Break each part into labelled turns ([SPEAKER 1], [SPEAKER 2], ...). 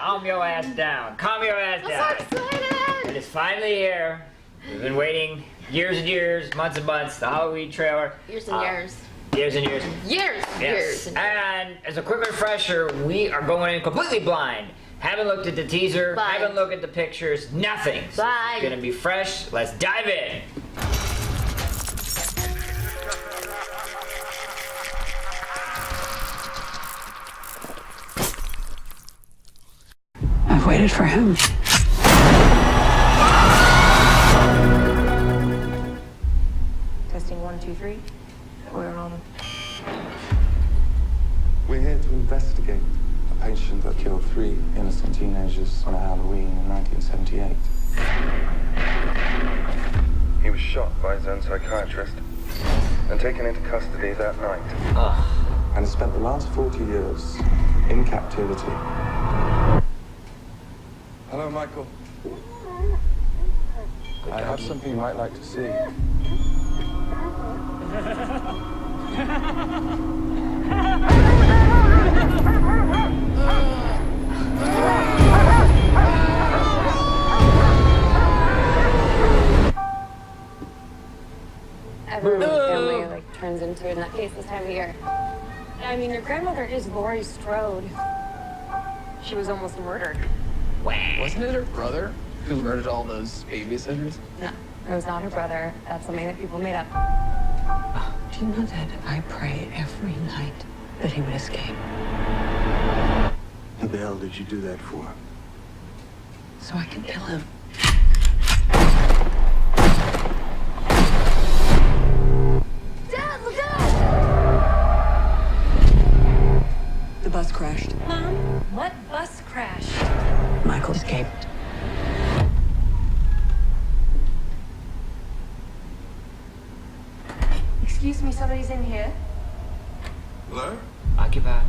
[SPEAKER 1] calm your ass down. Calm your ass down.
[SPEAKER 2] I'm so excited!
[SPEAKER 1] It is finally here. We've been waiting years and years, months and months, the Halloween trailer.
[SPEAKER 2] Years and years.
[SPEAKER 1] Years and years.
[SPEAKER 2] Years!
[SPEAKER 1] Yes.
[SPEAKER 2] Years
[SPEAKER 1] And as a quick refresher, we are going in completely blind. Haven't looked at the teaser,
[SPEAKER 2] Blind.
[SPEAKER 1] haven't looked at the pictures, nothing. So
[SPEAKER 2] Blind.
[SPEAKER 1] it's gonna be fresh. Let's dive in.
[SPEAKER 3] I've waited for him.
[SPEAKER 4] Testing 1, 2, 3. We're on.
[SPEAKER 5] We're here to investigate a patient that killed 3 innocent teenagers on a Halloween in 1978. He was shot by his own psychiatrist and taken into custody that night. And has spent the last 40 years in captivity. Hello, Michael. I have something you might like to see.
[SPEAKER 4] Everyone in the family turns into a nutcase this time of year. I mean, your grandmother is Laurie Strode. She was almost murdered.
[SPEAKER 3] Wasn't it her brother who murdered all those babysitters?
[SPEAKER 4] No, it was not her brother. That's something that people made up.
[SPEAKER 3] Do you know that I pray every night that he would escape?
[SPEAKER 5] What the hell did you do that for?
[SPEAKER 3] So I can kill him.
[SPEAKER 2] Dad, look out!
[SPEAKER 3] The bus crashed.
[SPEAKER 4] Mom, what bus crashed?
[SPEAKER 3] Michael escaped.
[SPEAKER 4] Excuse me, somebody's in here.
[SPEAKER 5] Hello?
[SPEAKER 1] Occupy.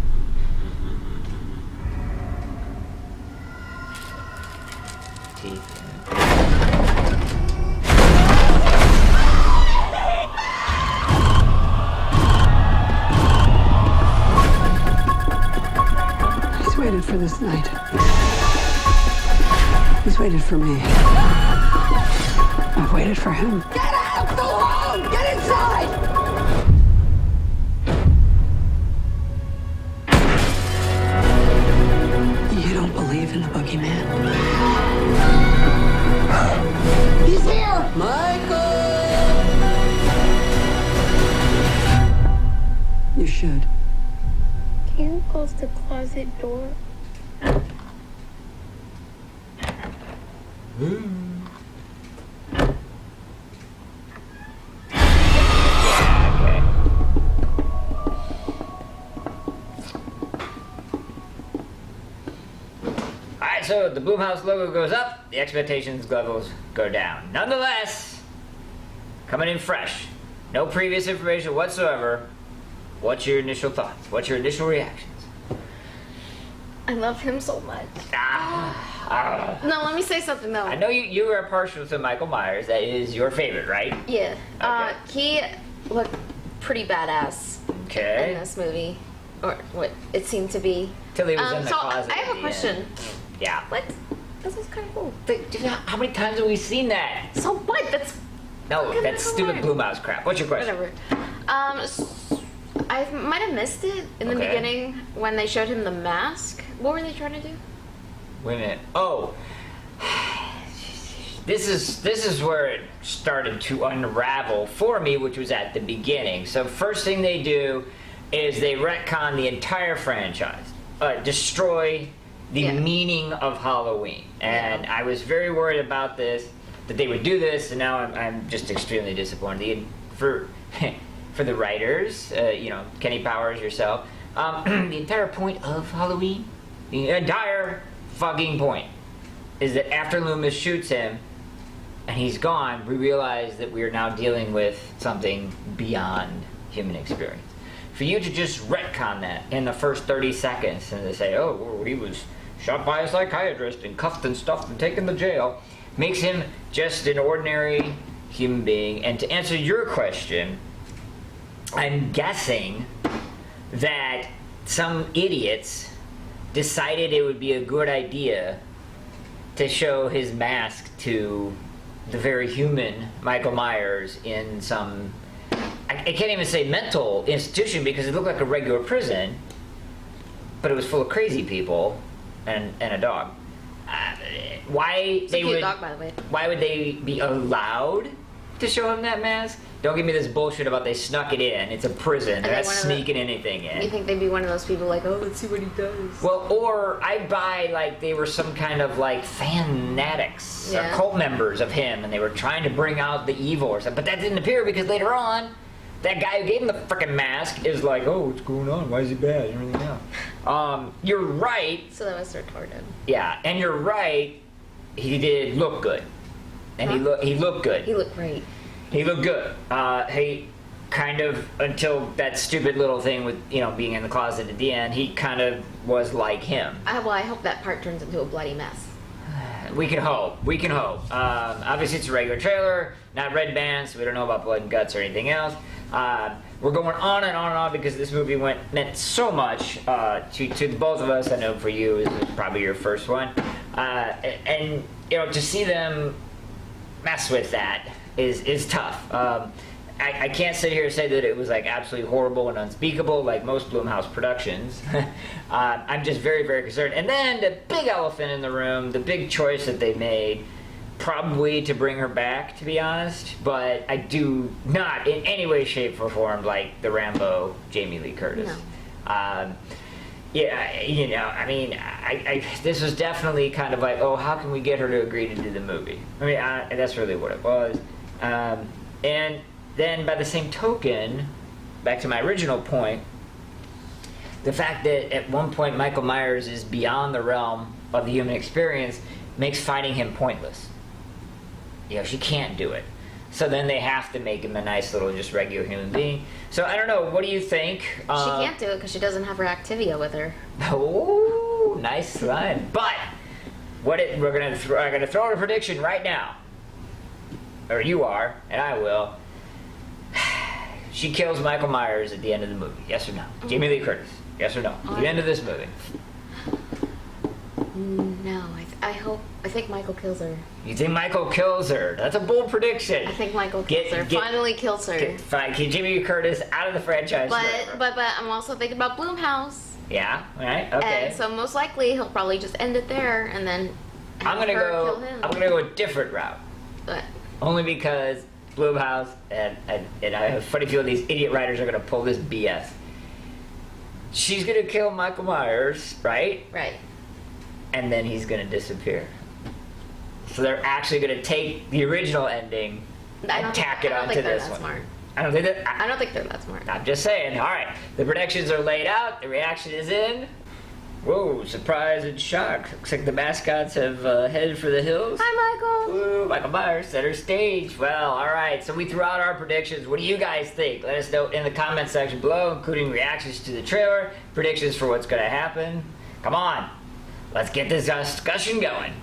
[SPEAKER 1] Teeth.
[SPEAKER 3] He's waited for this night. He's waited for me. I've waited for him. Get out of the room! Get inside! You don't believe in the boogeyman? He's here! Michael! You should.
[SPEAKER 2] Can you close the closet door?
[SPEAKER 1] Okay. Alright, so the Boomhouse logo goes up, the expectations levels go down. Nonetheless, coming in fresh. No previous information whatsoever. What's your initial thoughts? What's your initial reactions?
[SPEAKER 2] I love him so much. No, let me say something though.
[SPEAKER 1] I know you are partial to Michael Myers. That is your favorite, right?
[SPEAKER 2] Yeah.
[SPEAKER 1] Okay.
[SPEAKER 2] He looked pretty badass
[SPEAKER 1] Okay.
[SPEAKER 2] in this movie. Or what it seemed to be.
[SPEAKER 1] Till he was in the
[SPEAKER 2] so
[SPEAKER 1] closet.
[SPEAKER 2] I
[SPEAKER 1] at
[SPEAKER 2] have
[SPEAKER 1] the
[SPEAKER 2] a question.
[SPEAKER 1] end. Yeah.
[SPEAKER 2] What? This was kind of cool.
[SPEAKER 1] How many times have we seen that?
[SPEAKER 2] So what? That's
[SPEAKER 1] No,
[SPEAKER 2] Fucking
[SPEAKER 1] that's stupid
[SPEAKER 2] hard.
[SPEAKER 1] Blumhouse crap. What's your question?
[SPEAKER 2] whatever. I might have missed it in the
[SPEAKER 1] Okay.
[SPEAKER 2] beginning when they showed him the mask. What were they trying to do?
[SPEAKER 1] Wait a minute. Oh. This is where it started to unravel for me, which was at the beginning. So first thing they do is they retcon the entire franchise, destroy the
[SPEAKER 2] Yeah.
[SPEAKER 1] meaning of Halloween, and I was very worried about this, that they would do this, and now I'm just extremely disappointed. For the writers, Kenny Powers, yourself, the entire point of Halloween, the entire fucking point, is that after Loomis shoots him and he's gone, we realize that we are now dealing with something beyond human experience. For you to just retcon that in the first 30 seconds and to say, oh, well, he was shot by a psychiatrist and cuffed and stuffed and taken to jail, makes him just an ordinary human being. And to answer your question, I'm guessing that some idiots decided it would be a good idea to show his mask to the very human Michael Myers in some, I can't even say mental institution because it looked like a regular prison, but it was full of crazy people and a dog. Why
[SPEAKER 2] It's a cute dog, by the way.
[SPEAKER 1] Why would they be allowed to show him that mask? Don't give me this bullshit about they snuck it in. It's a prison. They're not sneaking anything in.
[SPEAKER 2] You think they'd be one of those people like, oh, let's see what he does?
[SPEAKER 1] Well, or I buy like they were some kind of like fanatics or cult members of him, and they were trying to bring out the evil or something. But that didn't appear because later on, that guy who gave him the freaking mask is like, oh, what's going on? Why is he bad? You really know. You're right.
[SPEAKER 2] So that was retarded.
[SPEAKER 1] Yeah, and you're right. He did look good, and he looked good.
[SPEAKER 2] He looked great.
[SPEAKER 1] He looked good. He kind of, until that stupid little thing with, being in the closet at the end, he kind of was like him.
[SPEAKER 2] Well, I hope that part turns into a bloody mess.
[SPEAKER 1] We can hope. We can hope. Obviously, it's a regular trailer, not red band, so we don't know about blood and guts or anything else. We're going on and on and on because this movie meant so much to both of us. I know for you, it was probably your first one. And to see them mess with that is tough. I can't sit here and say that it was like absolutely horrible and unspeakable like most Blumhouse productions. I'm just very, very concerned. And then the big elephant in the room, the big choice that they made, probably to bring her back, to be honest, but I do not in any way, shape, or form like the Rambo Jamie Lee Curtis. No. This was definitely kind of like, oh, how can we get her to agree to do the movie? That's really what it was. And then by the same token, back to my original point, the fact that at one point Michael Myers is beyond the realm of the human experience makes fighting him pointless. She can't do it. So then they have to make him a nice little just regular human being. So I don't know, what do you think?
[SPEAKER 2] She can't do it because she doesn't have her Activia with her.
[SPEAKER 1] Oh, nice line. But we're gonna throw out a prediction right now. Or you are, and I will. She kills Michael Myers at the end of the movie. Yes or no? Jamie Lee Curtis. Yes or no? At the end of this movie.
[SPEAKER 2] No, I think Michael kills her.
[SPEAKER 1] You think Michael kills her? That's a bold prediction.
[SPEAKER 2] I think Michael kills her. Finally kills her.
[SPEAKER 1] Get Jamie Lee Curtis out of the franchise.
[SPEAKER 2] But I'm also thinking about Blumhouse.
[SPEAKER 1] Yeah. Right. Okay.
[SPEAKER 2] And so most likely he'll probably just end it there, and then
[SPEAKER 1] I'm gonna go a different route.
[SPEAKER 2] But
[SPEAKER 1] only because Blumhouse and I have a funny feeling these idiot writers are gonna pull this BS. She's gonna kill Michael Myers, right?
[SPEAKER 2] Right.
[SPEAKER 1] And then he's gonna disappear. So they're actually gonna take the original ending and tack it onto this one.
[SPEAKER 2] Smart.
[SPEAKER 1] I don't think
[SPEAKER 2] they're that smart.
[SPEAKER 1] I'm just saying. All right, the predictions are laid out. The reaction is in. Whoa! Surprise and shock. Looks like the mascots have headed for the hills.
[SPEAKER 2] Hi, Michael.
[SPEAKER 1] Woo! Michael Myers, center stage. Well, all right. So we threw out our predictions. What do you guys think? Let us know in the comment section below, including reactions to the trailer, predictions for what's going to happen. Come on. Let's get this discussion going.